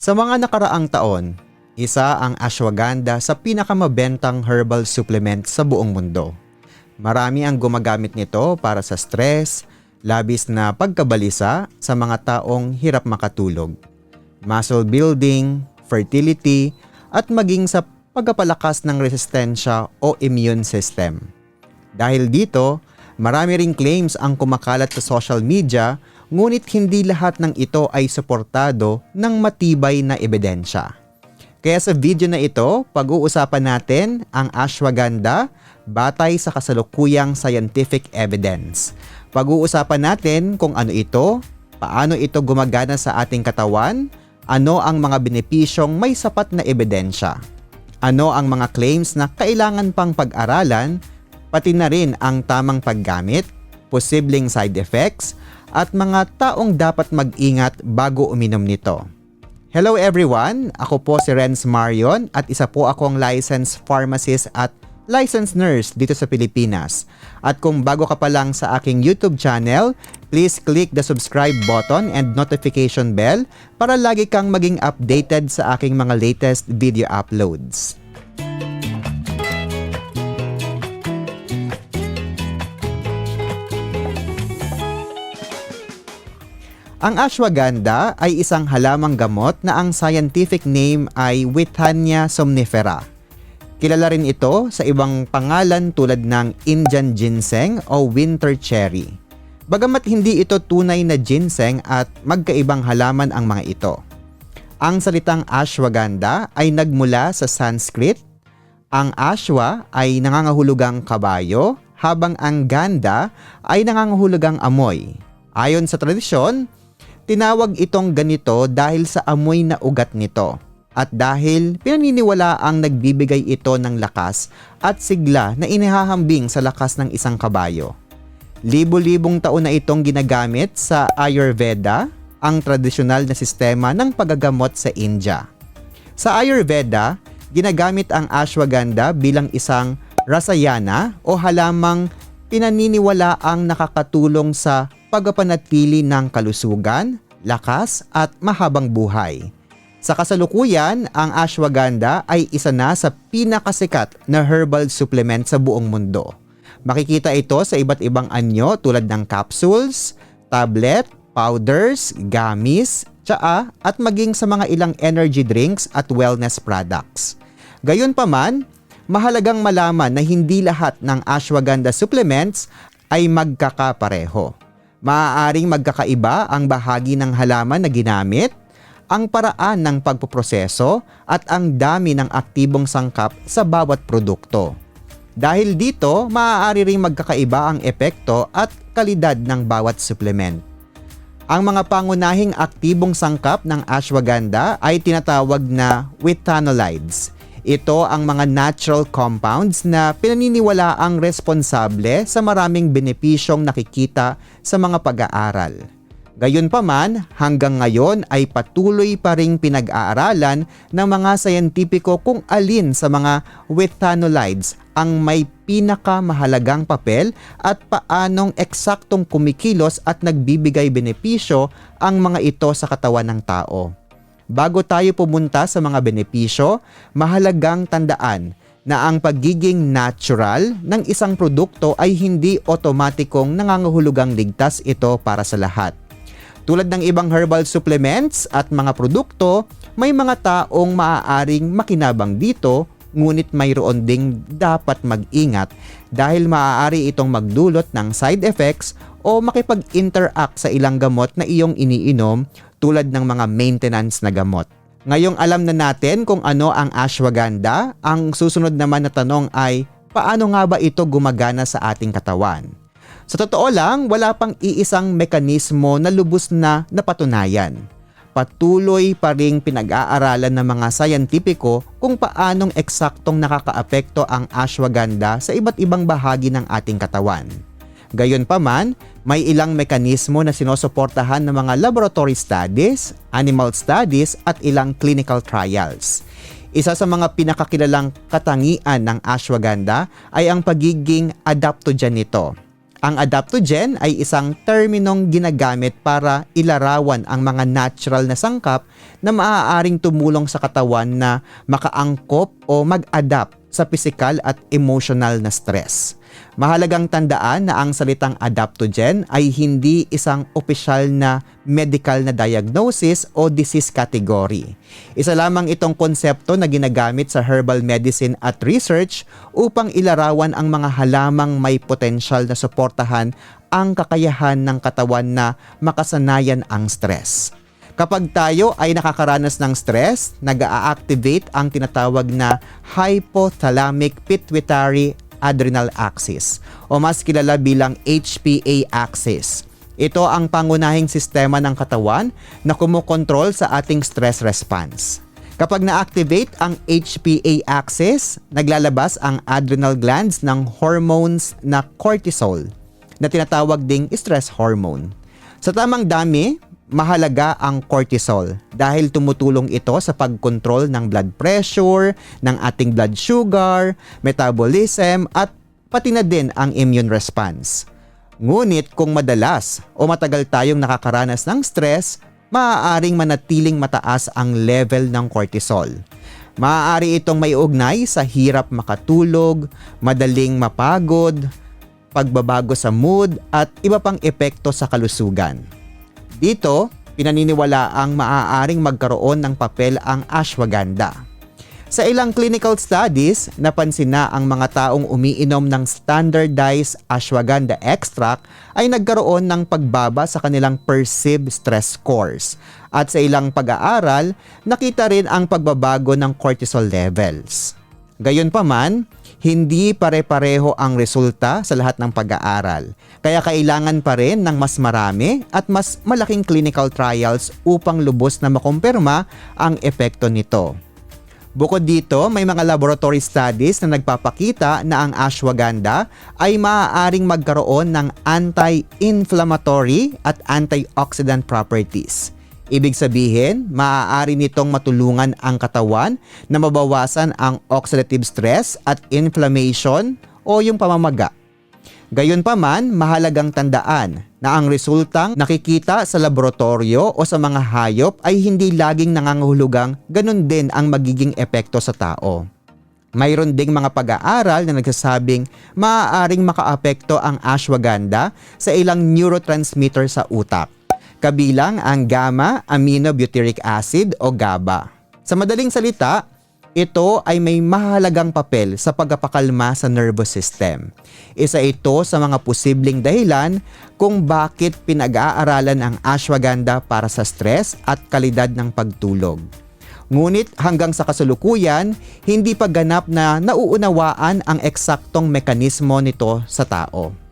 Sa mga nakaraang taon, isa ang ashwagandha sa pinakamabentang herbal supplement sa buong mundo. Marami ang gumagamit nito para sa stress, labis na pagkabalisa sa mga taong hirap makatulog, muscle building, fertility, at maging sa pagpapalakas ng resistensya o immune system. Dahil dito, marami ring claims ang kumakalat sa social media, ngunit hindi lahat ng ito ay suportado ng matibay na ebidensya. Kaya sa video na ito, pag-uusapan natin ang ashwagandha batay sa kasalukuyang scientific evidence. Pag-uusapan natin kung ano ito, paano ito gumagana sa ating katawan, ano ang mga benepisyong may sapat na ebidensya, ano ang mga claims na kailangan pang pag-aralan, pati na rin ang tamang paggamit, posibleng side effects, at mga taong dapat mag-ingat bago uminom nito. Hello everyone! Ako po si Renz Marion at isa po akong licensed pharmacist at licensed nurse dito sa Pilipinas. At kung bago ka pa lang sa aking YouTube channel, please click the subscribe button and notification bell para lagi kang maging updated sa aking mga latest video uploads. Ang ashwagandha ay isang halamang gamot na ang scientific name ay Withania somnifera. Kilala rin ito sa ibang pangalan tulad ng Indian ginseng o winter cherry. Bagamat hindi ito tunay na ginseng at magkaibang halaman ang mga ito. Ang salitang ashwagandha ay nagmula sa Sanskrit. Ang ashwa ay nangangahulugang kabayo, habang ang gandha ay nangangahulugang amoy. Ayon sa tradisyon, tinawag itong ganito dahil sa amoy na ugat nito at dahil pinaniniwala ang nagbibigay ito ng lakas at sigla na inihahambing sa lakas ng isang kabayo. Libo-libong taon na itong ginagamit sa Ayurveda, ang tradisyonal na sistema ng paggagamot sa India. Sa Ayurveda, ginagamit ang ashwagandha bilang isang rasayana o halamang pinaniniwala ang nakakatulong sa pagpapanatili ng kalusugan, lakas at mahabang buhay. Sa kasalukuyan, ang ashwagandha ay isa na sa pinakasikat na herbal supplement sa buong mundo. Makikita ito sa iba't ibang anyo tulad ng capsules, tablet, powders, gummies, tsaa at maging sa mga ilang energy drinks at wellness products. Gayunpaman, mahalagang malaman na hindi lahat ng ashwagandha supplements ay magkakapareho. Maaaring magkakaiba ang bahagi ng halaman na ginamit, ang paraan ng pagpoproseso at ang dami ng aktibong sangkap sa bawat produkto. Dahil dito, maaari ring magkakaiba ang epekto at kalidad ng bawat supplement. Ang mga pangunahing aktibong sangkap ng ashwagandha ay tinatawag na withanolides. Ito ang mga natural compounds na pinaniniwala ang responsable sa maraming benepisyong nakikita sa mga pag-aaral. Gayunpaman, hanggang ngayon ay patuloy pa ring pinag-aaralan ng mga sayentipiko kung alin sa mga withanolides ang may pinakamahalagang papel at paanong eksaktong kumikilos at nagbibigay benepisyo ang mga ito sa katawan ng tao. Bago tayo pumunta sa mga benepisyo, mahalagang tandaan na ang pagiging natural ng isang produkto ay hindi otomatikong nangangahulugang ligtas ito para sa lahat. Tulad ng ibang herbal supplements at mga produkto, may mga taong maaaring makinabang dito, ngunit mayroon ding dapat mag-ingat dahil maaari itong magdulot ng side effects o makipag-interact sa ilang gamot na iyong iniinom tulad ng mga maintenance na gamot. Ngayong alam na natin kung ano ang ashwagandha, ang susunod naman na tanong ay paano nga ba ito gumagana sa ating katawan? Sa totoo lang, wala pang iisang mekanismo na lubos na napatunayan. Patuloy pa ring pinag-aaralan ng mga sayantipiko kung paanong eksaktong nakakaapekto ang ashwagandha sa iba't ibang bahagi ng ating katawan. Gayunpaman, may ilang mekanismo na sinusuportahan ng mga laboratory studies, animal studies at ilang clinical trials. Isa sa mga pinakakilalang katangian ng ashwagandha ay ang pagiging adaptogen nito. Ang adaptogen ay isang terminong ginagamit para ilarawan ang mga natural na sangkap na maaaring tumulong sa katawan na makaangkop o mag-adapt sa physical at emotional na stress. Mahalagang tandaan na ang salitang adaptogen ay hindi isang opisyal na medical na diagnosis o disease category. Isa lamang itong konsepto na ginagamit sa herbal medicine at research upang ilarawan ang mga halamang may potensyal na suportahan ang kakayahan ng katawan na makasanayan ang stress. Kapag tayo ay nakakaranas ng stress, nag-a-activate ang tinatawag na hypothalamic pituitary adrenal axis o mas kilala bilang HPA axis. Ito ang pangunahing sistema ng katawan na kumokontrol sa ating stress response. Kapag na-activate ang HPA axis, naglalabas ang adrenal glands ng hormones na cortisol na tinatawag ding stress hormone. Sa tamang dami, mahalaga ang cortisol dahil tumutulong ito sa pagkontrol ng blood pressure, ng ating blood sugar, metabolism at pati na din ang immune response. Ngunit kung madalas o matagal tayong nakakaranas ng stress, maaaring manatiling mataas ang level ng cortisol. Maaari itong may ugnay sa hirap makatulog, madaling mapagod, pagbabago sa mood at iba pang epekto sa kalusugan. Dito, pinaniniwala ang maaaring magkaroon ng papel ang ashwagandha. Sa ilang clinical studies, napansin na ang mga taong umiinom ng standardized ashwagandha extract ay nagkaroon ng pagbaba sa kanilang perceived stress scores. At sa ilang pag-aaral, nakita rin ang pagbabago ng cortisol levels. Gayunpaman, hindi pare-pareho ang resulta sa lahat ng pag-aaral. Kaya kailangan pa rin ng mas marami at mas malaking clinical trials upang lubos na makumpirma ang epekto nito. Bukod dito, may mga laboratory studies na nagpapakita na ang ashwagandha ay maaaring magkaroon ng anti-inflammatory at antioxidant properties. Ibig sabihin, maaari nitong matulungan ang katawan na mabawasan ang oxidative stress at inflammation o yung pamamaga. Gayunpaman, mahalagang tandaan na ang resultang nakikita sa laboratorio o sa mga hayop ay hindi laging nangangahulugang ganun din ang magiging epekto sa tao. Mayroon ding mga pag-aaral na nagsasabing maaaring makaapekto ang ashwagandha sa ilang neurotransmitter sa utak, kabilang ang gamma-aminobutyric acid o GABA. Sa madaling salita, ito ay may mahalagang papel sa pagpapakalma sa nervous system. Isa ito sa mga posibleng dahilan kung bakit pinag-aaralan ang ashwagandha para sa stress at kalidad ng pagtulog. Ngunit hanggang sa kasalukuyan, hindi pa ganap na nauunawaan ang eksaktong mekanismo nito sa tao.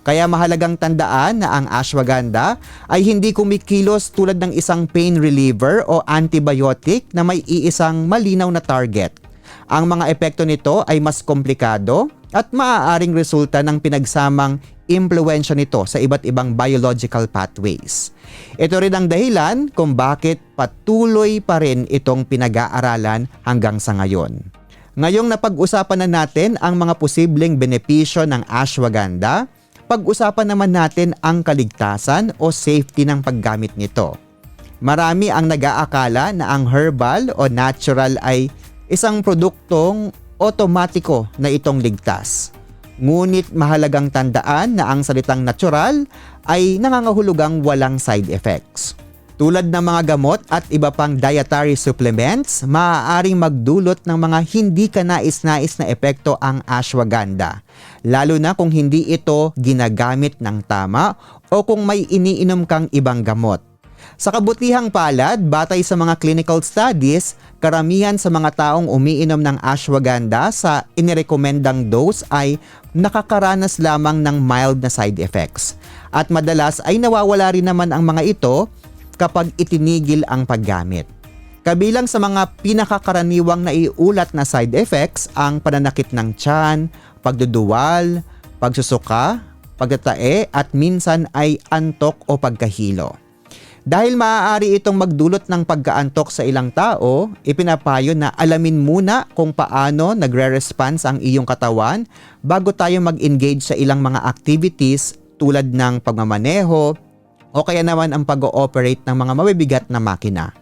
Kaya mahalagang tandaan na ang ashwagandha ay hindi kumikilos tulad ng isang pain reliever o antibiotic na may iisang malinaw na target. Ang mga epekto nito ay mas komplikado at maaaring resulta ng pinagsamang impluwensya nito sa iba't ibang biological pathways. Ito rin ang dahilan kung bakit patuloy pa rin itong pinag-aaralan hanggang sa ngayon. Ngayong napag-usapan na natin ang mga posibleng benepisyo ng ashwagandha, pag-usapan naman natin ang kaligtasan o safety ng paggamit nito. Marami ang nag-aakala na ang herbal o natural ay isang produktong otomatiko na itong ligtas. Ngunit mahalagang tandaan na ang salitang natural ay nangangahulugang walang side effects. Tulad ng mga gamot at iba pang dietary supplements, maaaring magdulot ng mga hindi kanais-nais na epekto ang ashwagandha, lalo na kung hindi ito ginagamit ng tama o kung may iniinom kang ibang gamot. Sa kabutihang palad, batay sa mga clinical studies, karamihan sa mga taong umiinom ng ashwagandha sa inirekomendang dose ay nakakaranas lamang ng mild na side effects. At madalas ay nawawala rin naman ang mga ito kapag itinigil ang paggamit. Kabilang sa mga pinakakaraniwang naiulat na side effects ang pananakit ng tiyan, pagduduwal, pagsusuka, pagtatae at minsan ay antok o pagkahilo. Dahil maaari itong magdulot ng pagkaantok sa ilang tao, ipinapayo na alamin muna kung paano nagre-response ang iyong katawan bago tayo mag-engage sa ilang mga activities tulad ng pagmamaneho o kaya naman ang pag-ooperate ng mga mabibigat na makina.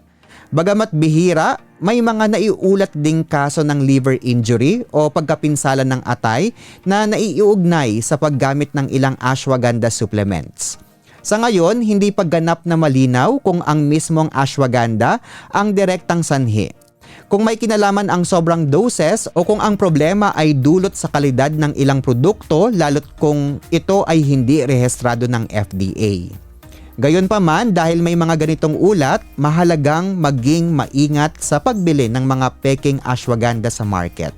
Bagamat bihira, may mga naiulat ding kaso ng liver injury o pagkapinsala ng atay na naiuugnay sa paggamit ng ilang ashwagandha supplements. Sa ngayon, hindi pa ganap na malinaw kung ang mismong ashwagandha ang direktang sanhi. Kung may kinalaman ang sobrang doses o kung ang problema ay dulot sa kalidad ng ilang produkto lalo't kung ito ay hindi rehistrado ng FDA. Gayunpaman, dahil may mga ganitong ulat, mahalagang maging maingat sa pagbili ng mga peking ashwagandha sa market.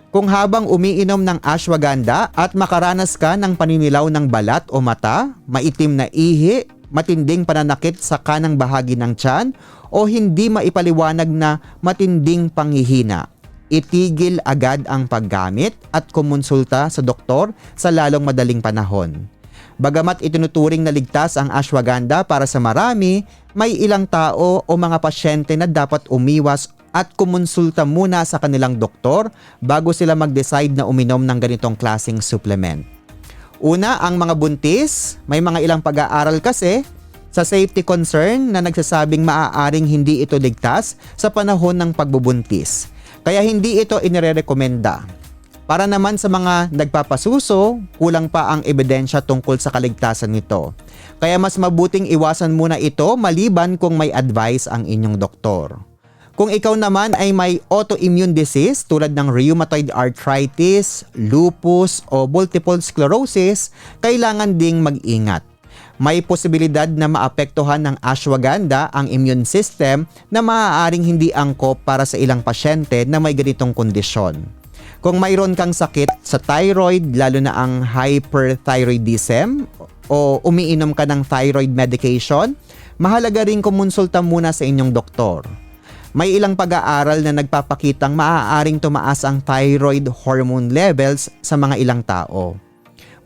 Kung habang umiinom ng ashwagandha at makaranas ka ng paninilaw ng balat o mata, maitim na ihi, matinding pananakit sa kanang bahagi ng tiyan o hindi maipaliwanag na matinding panghihina, itigil agad ang paggamit at kumonsulta sa doktor sa lalong madaling panahon. Bagamat itinuturing na ligtas ang ashwagandha para sa marami, may ilang tao o mga pasyente na dapat umiwas at kumonsulta muna sa kanilang doktor bago sila mag-decide na uminom ng ganitong klaseng supplement. Una, ang mga buntis. May mga ilang pag-aaral kasi sa safety concern na nagsasabing maaaring hindi ito ligtas sa panahon ng pagbubuntis. Kaya hindi ito inirerekomenda. Para naman sa mga nagpapasuso, kulang pa ang ebidensya tungkol sa kaligtasan nito. Kaya mas mabuting iwasan muna ito maliban kung may advice ang inyong doktor. Kung ikaw naman ay may autoimmune disease tulad ng rheumatoid arthritis, lupus o multiple sclerosis, kailangan ding mag-ingat. May posibilidad na maapektuhan ng ashwagandha ang immune system na maaaring hindi angkop para sa ilang pasyente na may ganitong kondisyon. Kung mayroon kang sakit sa thyroid, lalo na ang hyperthyroidism o umiinom ka ng thyroid medication, mahalaga ring kumonsulta muna sa inyong doktor. May ilang pag-aaral na nagpapakitang maaaring tumaas ang thyroid hormone levels sa mga ilang tao.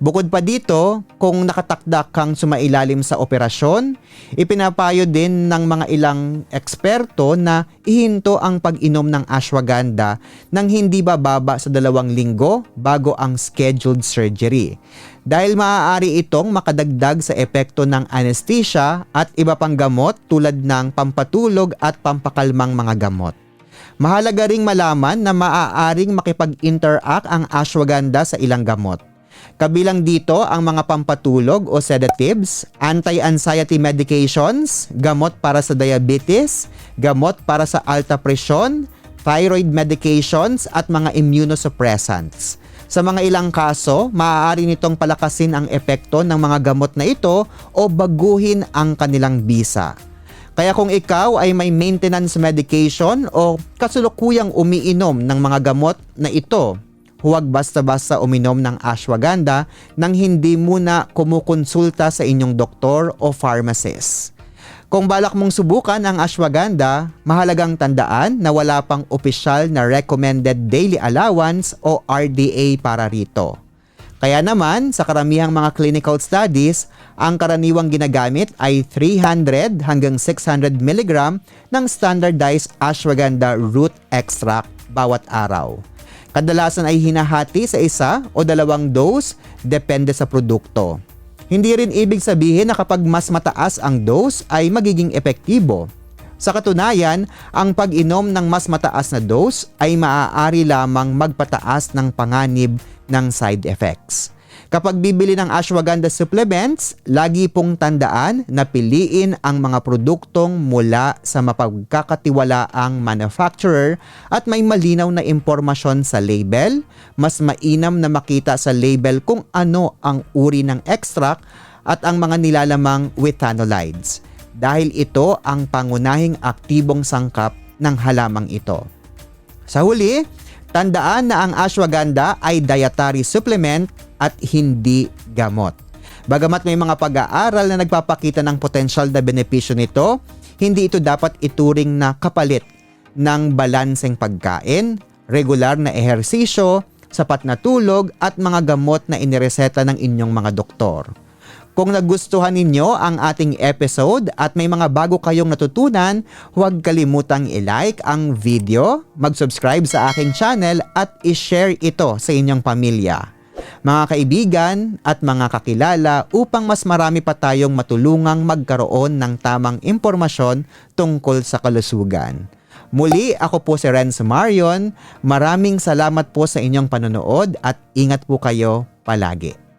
Bukod pa dito, kung nakatakda kang sumailalim sa operasyon, ipinapayo din ng mga ilang eksperto na ihinto ang pag-inom ng ashwagandha nang hindi bababa sa 2 linggo bago ang scheduled surgery. Dahil maaari itong makadagdag sa epekto ng anesthesia at iba pang gamot tulad ng pampatulog at pampakalmang mga gamot. Mahalaga ring malaman na maaaring makipag-interact ang ashwagandha sa ilang gamot. Kabilang dito ang mga pampatulog o sedatives, anti-anxiety medications, gamot para sa diabetes, gamot para sa alta presyon, thyroid medications at mga immunosuppressants. Sa mga ilang kaso, maaari nitong palakasin ang epekto ng mga gamot na ito o baguhin ang kanilang bisa. Kaya kung ikaw ay may maintenance medication o kasulukuyang umiinom ng mga gamot na ito, huwag basta-basta uminom ng ashwagandha nang hindi muna kumukonsulta sa inyong doktor o pharmacist. Kung balak mong subukan ang ashwagandha, mahalagang tandaan na wala pang opisyal na recommended daily allowance o RDA para rito. Kaya naman, sa karamihang mga clinical studies, ang karaniwang ginagamit ay 300 hanggang 600 mg ng standardized ashwagandha root extract bawat araw. Kadalasan ay hinahati sa 1 o 2 dose depende sa produkto. Hindi rin ibig sabihin na kapag mas mataas ang dose ay magiging epektibo. Sa katunayan, ang pag-inom ng mas mataas na dose ay maaari lamang magpataas ng panganib ng side effects. Kapag bibili ng ashwagandha supplements, lagi pong tandaan na piliin ang mga produktong mula sa mapagkakatiwalaang manufacturer at may malinaw na impormasyon sa label. Mas mainam na makita sa label kung ano ang uri ng extract at ang mga nilalamang withanolides, dahil ito ang pangunahing aktibong sangkap ng halamang ito. Sa huli, tandaan na ang ashwagandha ay dietary supplement at hindi gamot. Bagamat may mga pag-aaral na nagpapakita ng potensyal na benepisyo nito, hindi ito dapat ituring na kapalit ng balanseng pagkain, regular na ehersisyo, sapat na tulog at mga gamot na inireseta ng inyong mga doktor. Kung nagustuhan ninyo ang ating episode at may mga bago kayong natutunan, huwag kalimutang i-like ang video, mag-subscribe sa aking channel at i-share ito sa inyong pamilya, mga kaibigan at mga kakilala upang mas marami pa tayong matulungang magkaroon ng tamang impormasyon tungkol sa kalusugan. Muli, ako po si Renz Marion. Maraming salamat po sa inyong panonood at ingat po kayo palagi.